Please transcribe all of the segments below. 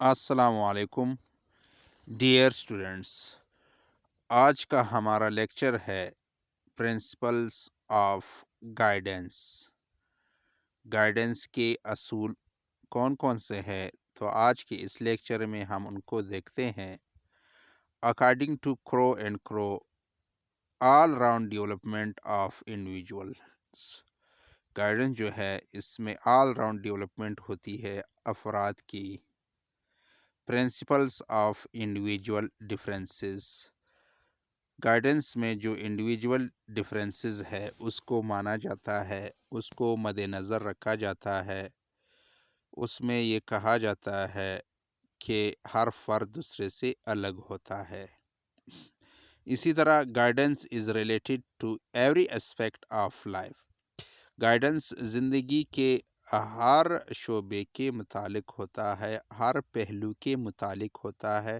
السلام علیکم dear students, آج کا ہمارا لیکچر ہے پرنسپلس آف گائیڈنس۔ گائیڈنس کے اصول کون کون سے ہیں؟ تو آج کے اس لیکچر میں ہم ان کو دیکھتے ہیں۔ اکارڈنگ ٹو کرو اینڈ کرو، all round development of individuals. Guidance جو ہے اس میں آل راؤنڈ ڈیولپمنٹ ہوتی ہے افراد کی۔ Principles of individual differences, guidance میں جو انڈیویجول ڈفرینسز ہے اس کو مانا جاتا ہے، اس کو مد نظر رکھا جاتا ہے۔ اس میں یہ کہا جاتا ہے کہ ہر فرد دوسرے سے الگ ہوتا ہے۔ اسی طرح guidance is related to every aspect of life. Guidance زندگی کے ہر شعبے کے متعلق ہوتا ہے، ہر پہلو کے متعلق ہوتا ہے،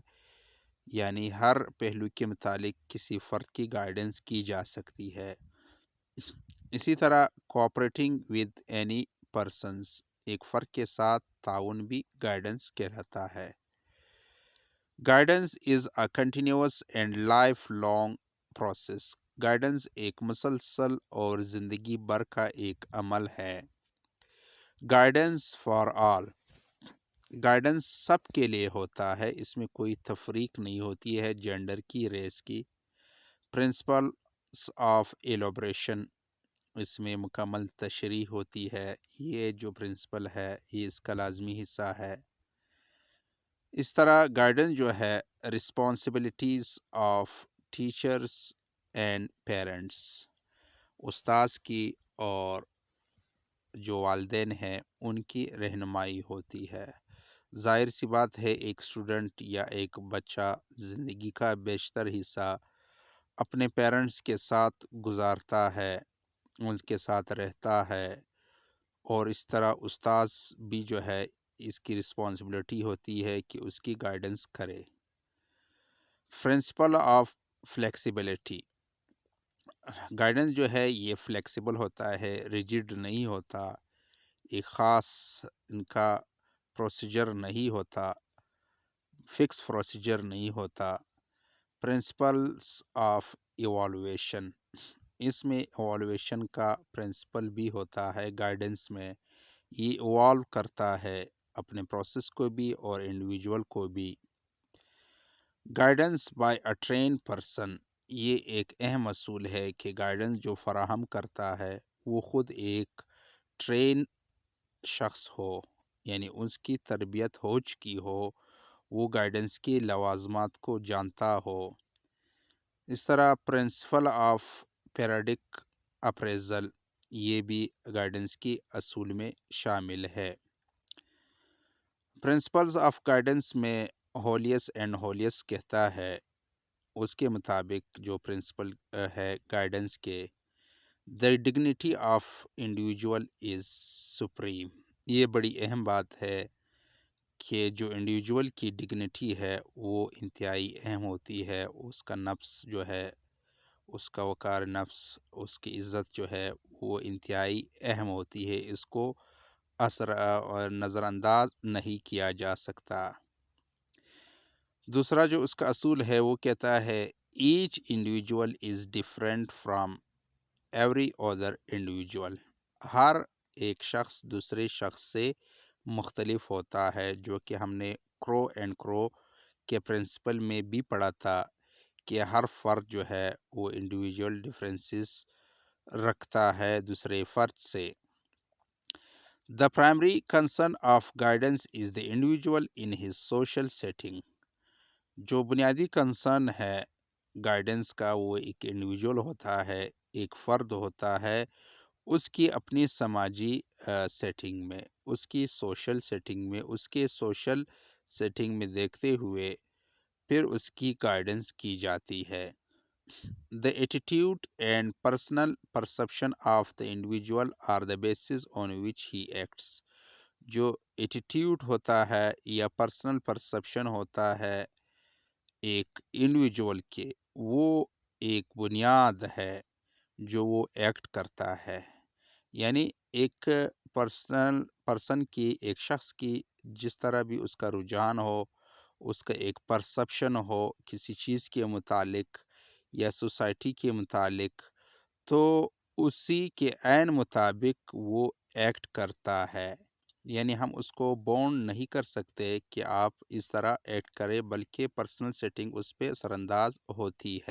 یعنی ہر پہلو کے متعلق کسی فرد کی گائیڈنس کی جا سکتی ہے۔ اسی طرح کوآپریٹنگ ود اینی پرسنز، ایک فرد کے ساتھ تعاون بھی گائیڈنس کہلاتا ہے۔ Guidance is a continuous and life long process. Guidance ایک مسلسل اور زندگی بھر کا ایک عمل ہے۔ گائیڈنس فار آل، گائیڈنس سب کے لیے ہوتا ہے، اس میں کوئی تفریق نہیں ہوتی ہے جینڈر کی، ریس کی۔ پرنسپلس آف ایلوبریشن، اس میں مکمل تشریح ہوتی ہے۔ یہ جو پرنسپل ہے یہ اس کا لازمی حصہ ہے۔ اس طرح گائیڈنس جو ہے responsibilities of teachers and parents, استاذ کی اور جو والدین ہیں ان کی رہنمائی ہوتی ہے۔ ظاہر سی بات ہے ایک اسٹوڈنٹ یا ایک بچہ زندگی کا بیشتر حصہ اپنے پیرنٹس کے ساتھ گزارتا ہے، ان کے ساتھ رہتا ہے، اور اس طرح استاذ بھی جو ہے اس کی رسپانسبلٹی ہوتی ہے کہ اس کی گائیڈنس کرے۔ پرنسپل آف فلیکسیبلٹی، گائیڈنس جو ہے یہ فلیکسیبل ہوتا ہے، ریجڈ نہیں ہوتا، ایک خاص ان کا پروسیجر نہیں ہوتا، فکس پروسیجر نہیں ہوتا۔ پرنسپلس آف ایوالویشن، اس میں ایوالویشن کا پرنسپل بھی ہوتا ہے گائیڈنس میں، یہ ایوالو کرتا ہے اپنے پروسیس کو بھی اور انڈیویجول کو بھی۔ Guidance by a train person, یہ ایک اہم اصول ہے کہ گائیڈنس جو فراہم کرتا ہے وہ خود ایک ٹرین شخص ہو، یعنی اس کی تربیت ہو چکی ہو، وہ گائیڈنس کی لوازمات کو جانتا ہو۔ اس طرح پرنسپل آف پیریڈک اپریزل، یہ بھی گائیڈنس کی اصول میں شامل ہے۔ پرنسپلز آف گائیڈنس میں ہولیس اینڈ ہولیس کہتا ہے، اس کے مطابق جو پرنسپل ہے گائیڈنس کے، the dignity of individual is supreme، یہ بڑی اہم بات ہے کہ جو انڈیویجول کی ڈگنیٹی ہے وہ انتہائی اہم ہوتی ہے، اس کا نفس جو ہے، اس کا وقار نفس، اس کی عزت جو ہے وہ انتہائی اہم ہوتی ہے، اس کو نظر انداز نہیں کیا جا سکتا۔ دوسرا جو اس کا اصول ہے وہ کہتا ہے each individual is different from every other individual, ہر ایک شخص دوسرے شخص سے مختلف ہوتا ہے، جو کہ ہم نے کرو اینڈ کرو کے پرنسپل میں بھی پڑھا تھا کہ ہر فرد جو ہے وہ انڈیویجول ڈفرینسز رکھتا ہے دوسرے فرد سے۔ The primary concern of guidance is the individual in his social setting، جو بنیادی کنسرن ہے گائیڈنس کا وہ ایک انڈیویجول ہوتا ہے، ایک فرد ہوتا ہے، اس کی اپنی سماجی سیٹنگ میں، اس کی سوشل سیٹنگ میں، اس کے سوشل سیٹنگ میں دیکھتے ہوئے پھر اس کی گائیڈنس کی جاتی ہے۔ The attitude and personal perception of the individual are the basis on which he acts، جو ایٹیٹیوڈ ہوتا ہے یا پرسنل پرسپشن ہوتا ہے ایک انڈیویجول کے، وہ ایک بنیاد ہے جو وہ ایکٹ کرتا ہے، یعنی ایک پرسن کی، ایک شخص کی جس طرح بھی اس کا رجحان ہو، اس کا ایک پرسپشن ہو کسی چیز کے متعلق یا سوسائٹی کے متعلق، تو اسی کے عین مطابق وہ ایکٹ کرتا ہے۔ یعنی ہم اس کو بونڈ نہیں کر سکتے کہ آپ اس طرح ایکٹ کریں، بلکہ پرسنل سیٹنگ اس پہ اثر انداز ہوتی ہے۔